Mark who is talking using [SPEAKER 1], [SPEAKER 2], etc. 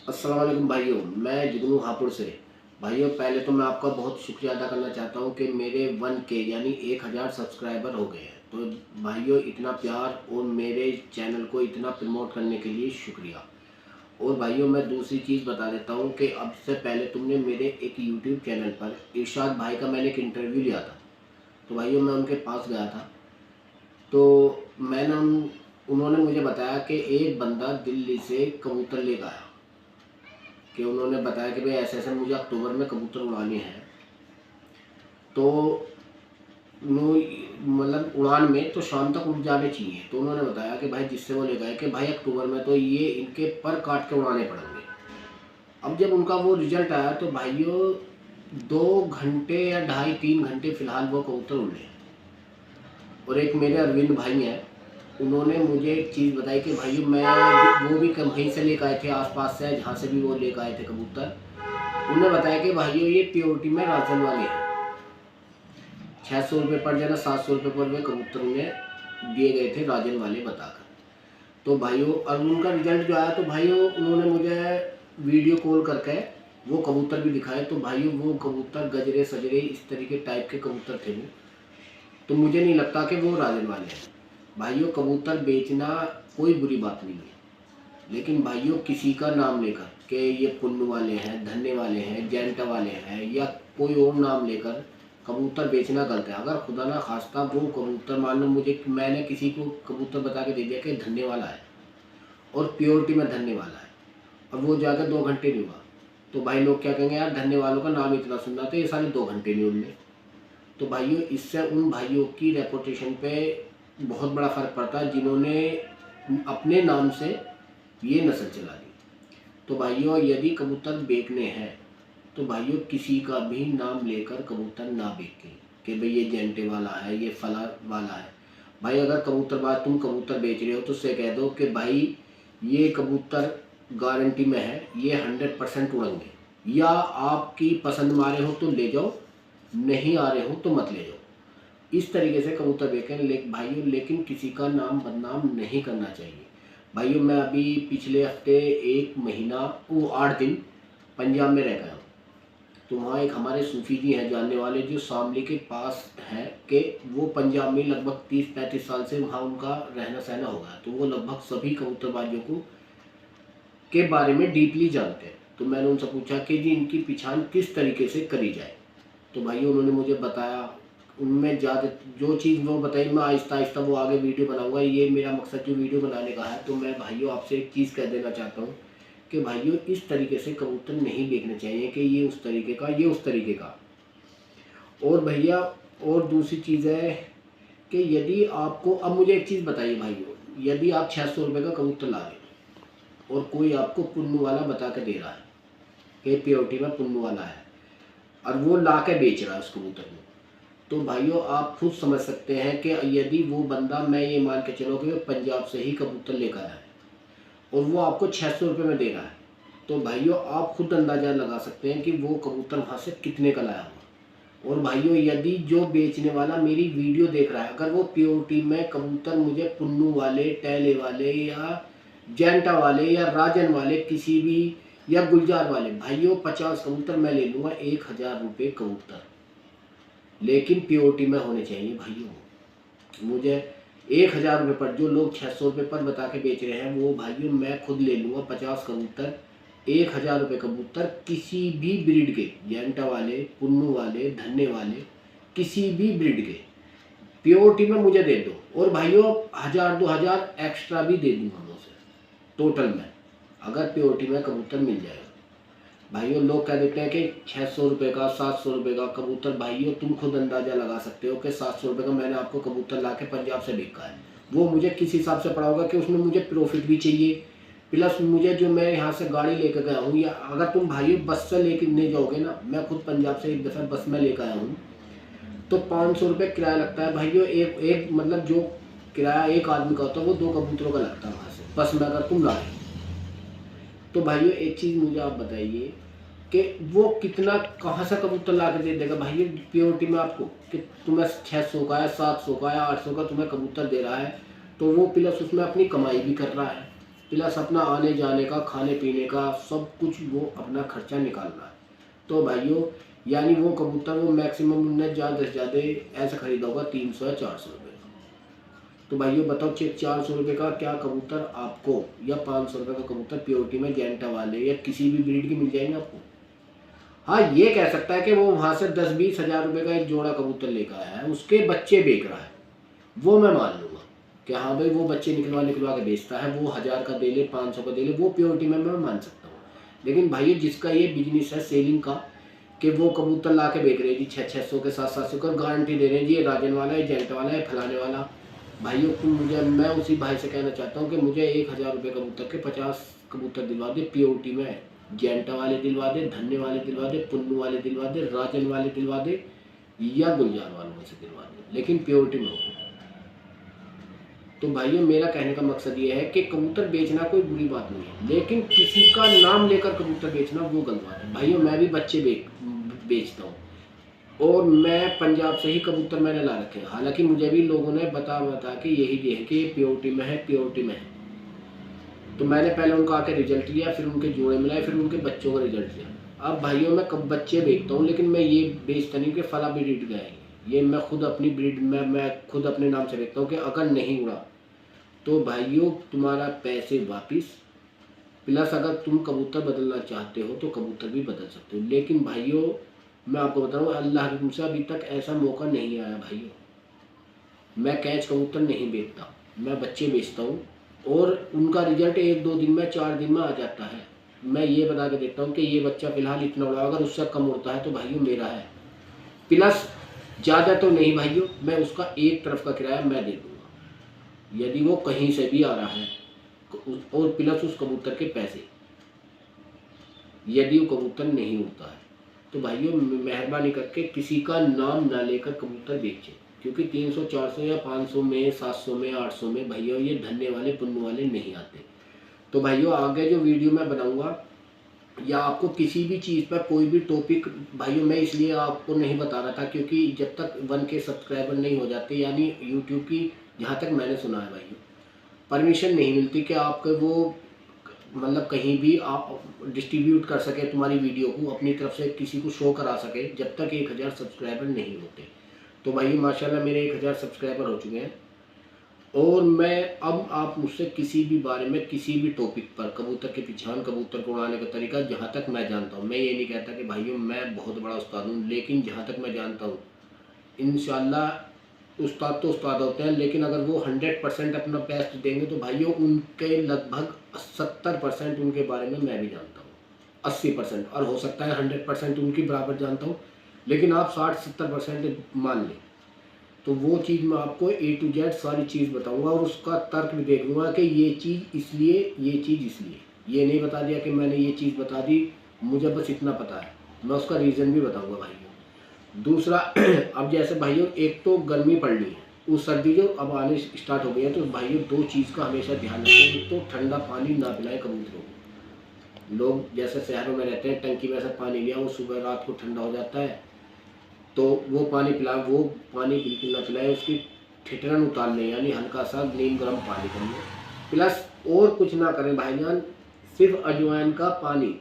[SPEAKER 1] अस्सलाम वालेकुम भाइयों, मैं जुगनू हापुड़ से। भाइयों, पहले तो मैं आपका बहुत शुक्रिया अदा करना चाहता हूँ कि मेरे 1K यानी 1000 सब्सक्राइबर हो गए हैं। तो भाइयों, इतना प्यार और मेरे चैनल को इतना प्रमोट करने के लिए शुक्रिया। और भाइयों, मैं दूसरी चीज़ बता देता हूँ कि अब से पहले तुमने मेरे एक यूट्यूब चैनल पर इरशाद भाई का मैंने एक इंटरव्यू लिया था। तो भाइयों, मैं उनके पास गया था। तो मैंने उन्होंने मुझे बताया कि एक बंदा दिल्ली से कबूतर लेकर आया, कि उन्होंने बताया कि भाई ऐसे मुझे अक्टूबर में कबूतर उड़ाने हैं। तो मतलब उड़ान में तो शाम तक उड़ जाने चाहिए। तो उन्होंने बताया कि भाई जिससे वो ले गए कि भाई अक्टूबर में तो ये इनके पर काट के उड़ाने पड़ेंगे। अब जब उनका वो रिजल्ट आया तो भाइयों 2 घंटे या 2.5-3 घंटे फिलहाल वो कबूतर उड़े। और एक मेरे अरविंद भाई हैं, उन्होंने मुझे एक चीज़ बताई कि भाई वो भी कहीं से लेकर आए थे, आसपास से जहाँ से भी वो लेकर आए थे कबूतर। उन्होंने बताया कि भाइयों ये प्योरिटी में राजन वाले हैं। 600 रुपये पर जाना, 700 रुपये पर वे कबूतर उन्हें दिए गए थे राजन वाले बताकर। तो भाइयों, और उनका रिजल्ट जो आया तो भाइयों उन्होंने मुझे वीडियो कॉल करके वो कबूतर भी दिखाए। तो भाइयों वो कबूतर गजरे सजरे इस तरीके टाइप के कबूतर थे वो। तो मुझे नहीं लगता कि वो राजन वाले हैं। भाइयों, कबूतर बेचना कोई बुरी बात नहीं है, लेकिन भाइयों किसी का नाम लेकर कि ये पुन्नू वाले हैं, धन्ने वाले हैं, जैंटा वाले हैं या कोई और नाम लेकर कबूतर बेचना गलत है। अगर खुदा ना खास्ता वो कबूतर, मान लो मैंने किसी को कबूतर बता के दे दिया कि धन्ने वाला है और प्योरिटी में धन्ने वाला है, और वो जाकर 2 घंटे नहीं हुआ, तो भाई लोग क्या कहेंगे, यार धन्ने वालों का नाम इतना सुनना तो ये सारे 2 घंटे नहीं उड़ने। तो भाइयों, इससे उन भाइयों की रेपुटेशन पे बहुत बड़ा फ़र्क पड़ता है जिन्होंने अपने नाम से ये नस्ल चला दी। तो भाइयों, यदि कबूतर बेचने हैं तो भाइयों किसी का भी नाम लेकर कबूतर ना बेचें कि भाई ये जेंटे वाला है, ये फला वाला है। भाई अगर कबूतरबाज तुम कबूतर बेच रहे हो तो उससे कह दो कि भाई ये कबूतर गारंटी में है, ये 100% उड़ेंगे, या आपकी पसंद में आ रहे हो तो ले जाओ, नहीं आ रहे हो तो मत ले जाओ। इस तरीके से कबूतर बेचें भाइयों, लेकिन किसी का नाम बदनाम नहीं करना चाहिए। भाइयों, मैं अभी पिछले हफ्ते 1 महीना 8 दिन पंजाब में रह गया हूँ। तो वहाँ एक हमारे सूफी जी हैं जानने वाले, जो शामली के पास हैं, कि वो पंजाब में लगभग 30-35 साल से वहाँ उनका रहना सहना हो गया। तो वो लगभग सभी कबूतरबाजियों को के बारे में डीपली जानते हैं। तो मैंने उनसे पूछा कि जी इनकी पहचान किस तरीके से करी जाए। तो भाइयों उन्होंने मुझे बताया, उनमें ज़्यादा जो चीज़ वो बताई मैं आहिस्ता आहिस्ता वो आगे वीडियो बनाऊंगा। ये मेरा मकसद जो वीडियो बनाने का है। तो मैं भाइयों आपसे एक चीज़ कह देना चाहता हूँ कि भाइयों इस तरीके से कबूतर नहीं बेचने चाहिए कि ये उस तरीके का, ये उस तरीके का। और भैया, और दूसरी चीज़ है कि यदि आपको, अब मुझे एक चीज़ बताइए भाइयों, यदि आप 600 रुपये का कबूतर ला रहे हो और कोई आपको पुन्नू वाला बता के दे रहा है कि प्योरिटी में पुन्नू वाला है, और वो ला के बेच रहा है उस कबूतर को, तो भाइयों आप खुद समझ सकते हैं कि यदि वो बंदा, मैं ये मान के चलो कि पंजाब से ही कबूतर लेकर आया है और वो आपको 600 रुपये में दे रहा है, तो भाइयों आप खुद अंदाज़ा लगा सकते हैं कि वो कबूतर वहाँ से कितने का लाया होगा। और भाइयों, यदि जो बेचने वाला मेरी वीडियो देख रहा है, अगर वो प्योरिटी में कबूतर मुझे पुन्नू वाले, टैले वाले या जैंटा वाले या राजन वाले किसी भी, या गुलजार वाले, भाइयों 50 कबूतर मैं ले लूँगा 1000 रुपये कबूतर, लेकिन प्योरिटी में होने चाहिए भाइयों। मुझे 1000 रुपये पर, जो लोग 600 रुपये पर बता के बेच रहे हैं, वो भाइयों मैं खुद ले लूँगा 50 कबूतर, 1000 रुपये कबूतर, किसी भी ब्रीड के, जेंटा वाले, पुन्नू वाले, धन्ने वाले, किसी भी ब्रीड के, प्योरिटी में मुझे दे दो। और भाइयों 1000-2000 एक्स्ट्रा भी दे दूँगा मैं उसे टोटल में, अगर प्योरिटी में कबूतर मिल जाएगा। भाइयों लोग कह देते हैं कि 600 रुपये का, 700 रुपये का कबूतर, भाइयों तुम खुद अंदाज़ा लगा सकते हो कि 700 रुपये का मैंने आपको कबूतर ला के पंजाब से बेचा है। वो मुझे किस हिसाब से पड़ा होगा कि उसमें मुझे प्रॉफिट भी चाहिए, प्लस मुझे जो मैं यहाँ से गाड़ी लेकर गया हूँ, या अगर तुम भाइयों बस से लेकर नहीं जाओगे ना, मैं खुद पंजाब से एक दफ़ा बस में लेकर आया हूँ, तो 500 रुपये किराया लगता है भाइयों। एक एक मतलब जो किराया एक आदमी का होता है वो 2 कबूतरों का लगता है वहाँ से, बस में अगर तुम ला रहे हो। तो भाइयों एक चीज़ मुझे आप बताइए कि वो कितना, कहाँ से कबूतर ला के दे देगा भाई प्योरिटी में आपको, कि तुम्हें 600 का या 700 का या 800 का तुम्हें कबूतर दे रहा है, तो वो प्लस उसमें अपनी कमाई भी कर रहा है। प्लस अपना आने जाने का, खाने पीने का सब कुछ वो अपना खर्चा निकाल रहा है। तो भाइयों यानी वो कबूतर वो मैक्सिमम उन्होंने ज़्यादा से ज़्यादा ऐसा खरीदा होगा 300 या 400 रुपये का। तो भाइयों बताओ 400 रुपये का क्या कबूतर आपको या 500 रुपये का कबूतर प्योरिटी में जेंटा वाले या किसी भी ब्रीड की मिल जाएंगे आपको। हाँ ये कह सकता है कि वो वहाँ से 10-20 हज़ार रुपये का एक जोड़ा कबूतर लेकर आया है, उसके बच्चे बेच रहा है, वो मैं मान लूँगा कि हाँ भाई वो बच्चे निकलवा के बेचता है, वो 1000 का दे ले 500 का दे ले, वो प्योरिटी में मैं मान सकता हूँ। लेकिन भाई जिसका ये बिजनेस है सेलिंग का कि वो कबूतर ला के बेच रहे हैं जी 600 के 700 का, गारंटी दे रहे हैं जी ये राजन वाला है, जेंट वाला है, फलाने वाला। भाइयों को मुझे मैं उसी भाई से कहना चाहता हूँ कि मुझे 1000 रुपये कबूतर के 50 कबूतर दिलवा दे प्योरिटी में, जेंटा वाले दिलवा दे, धन्य वाले दिलवा दे, पुन्नू वाले दिलवा दे, राजन वाले दिलवा दे या गुलजार वालों से दिलवा दे, लेकिन प्योरिटी में हो। तो भाइयों मेरा कहने का मकसद ये है कि कबूतर बेचना कोई बुरी बात नहीं है, लेकिन किसी का नाम लेकर कबूतर बेचना वो गलत बात है। भाइयों मैं भी बच्चे बेचता हूँ और मैं पंजाब से ही कबूतर मैंने ला रखे हैं, हालांकि मुझे भी लोगों ने बता के यही दिए कि ये प्योरिटी में है, प्योरिटी में है। तो मैंने पहले उनका आके रिजल्ट लिया, फिर उनके जोड़े मिलाए, फिर उनके बच्चों का रिजल्ट लिया। अब भाइयों मैं कब बच्चे बेचता हूँ, लेकिन मैं ये बेचता नहीं कि फला ब्रीड गए, ये मैं खुद अपनी ब्रीड में मैं खुद अपने नाम से बेचता हूँ कि अगर नहीं उड़ा तो भाइयों तुम्हारा पैसे वापिस, प्लस अगर तुम कबूतर बदलना चाहते हो तो कबूतर भी बदल सकते हो। लेकिन भाइयों मैं आपको बता रहा हूँ अल्लाह की कसम से अभी तक ऐसा मौका नहीं आया भाइयों। मैं कैच कबूतर नहीं बेचता, मैं बच्चे बेचता हूँ और उनका रिजल्ट 1-2 दिन में 4 दिन में आ जाता है। मैं ये बता के देता हूँ कि ये बच्चा फ़िलहाल इतना उड़ा, अगर उससे कम उड़ता है तो भाइयों मेरा है, प्लस ज़्यादा तो नहीं भाइयों, मैं उसका एक तरफ का किराया मैं दे दूँगा यदि वो कहीं से भी आ रहा है, और प्लस उस कबूतर के पैसे यदि वो कबूतर नहीं उड़ता है। तो भाइयों मेहरबानी करके किसी का नाम ना लेकर कबूतर बेचें, क्योंकि 300 400 या 500 में 700 में 800 में भाइयों ये धन्य वाले पुण्य वाले नहीं आते। तो भाइयों आगे जो वीडियो मैं बनाऊंगा या आपको किसी भी चीज़ पर कोई भी टॉपिक, भाइयों मैं इसलिए आपको नहीं बता रहा था क्योंकि जब तक 1K सब्सक्राइबर नहीं हो जाते, यानी यूट्यूब की जहाँ तक मैंने सुना है भाइयों परमिशन नहीं मिलती कि आपके वो मतलब कहीं भी आप डिस्ट्रीब्यूट कर सके तुम्हारी वीडियो को, अपनी तरफ से किसी को शो करा सके, जब तक 1000 सब्सक्राइबर नहीं होते। तो भाई माशाल्लाह मेरे 1000 सब्सक्राइबर हो चुके हैं और मैं अब आप मुझसे किसी भी बारे में किसी भी टॉपिक पर, कबूतर के पिछान, कबूतर को उड़ाने का तरीका, जहाँ तक मैं जानता हूँ, मैं ये नहीं कहता कि भाइयों मैं बहुत बड़ा उस्ताद हूँ, लेकिन जहाँ तक मैं जानता हूँ इंशाल्लाह उस्ताद तो उस्ताद होते हैं, लेकिन अगर वो 100% अपना बेस्ट देंगे तो भाइयों उनके लगभग 70% उनके बारे में मैं भी जानता हूँ, 80%, और हो सकता है 100% उनकी बराबर जानता हूँ, लेकिन आप 60-70% मान लें। तो वो चीज़ मैं आपको A to Z सारी चीज़ बताऊंगा और उसका तर्क भी देख लूँगा कि ये चीज़ इसलिए, ये चीज़ इसलिए, ये नहीं बता दिया कि मैंने ये चीज़ बता दी, मुझे बस इतना पता है, मैं उसका रीज़न भी बताऊंगा भाइयों। दूसरा अब जैसे भाइयों एक तो गर्मी पड़नी है, उस सर्दी जो अब आने स्टार्ट हो गई है, तो भाइयों 2 चीज़ का हमेशा ध्यान रखें। एक तो ठंडा पानी ना पिलाएं कबूतरों को। लोग जैसे शहरों में रहते हैं, टंकी में से पानी लिया, वो सुबह रात को ठंडा हो जाता है, तो वो पानी पिलाएं, वो पानी बिल्कुल ना पिलाएं, उसकी ठिठरन उतार लें, यानी हल्का सा नीम गर्म पानी कर लें। प्लस और कुछ ना करें भाईजान, सिर्फ अजवाइन का पानी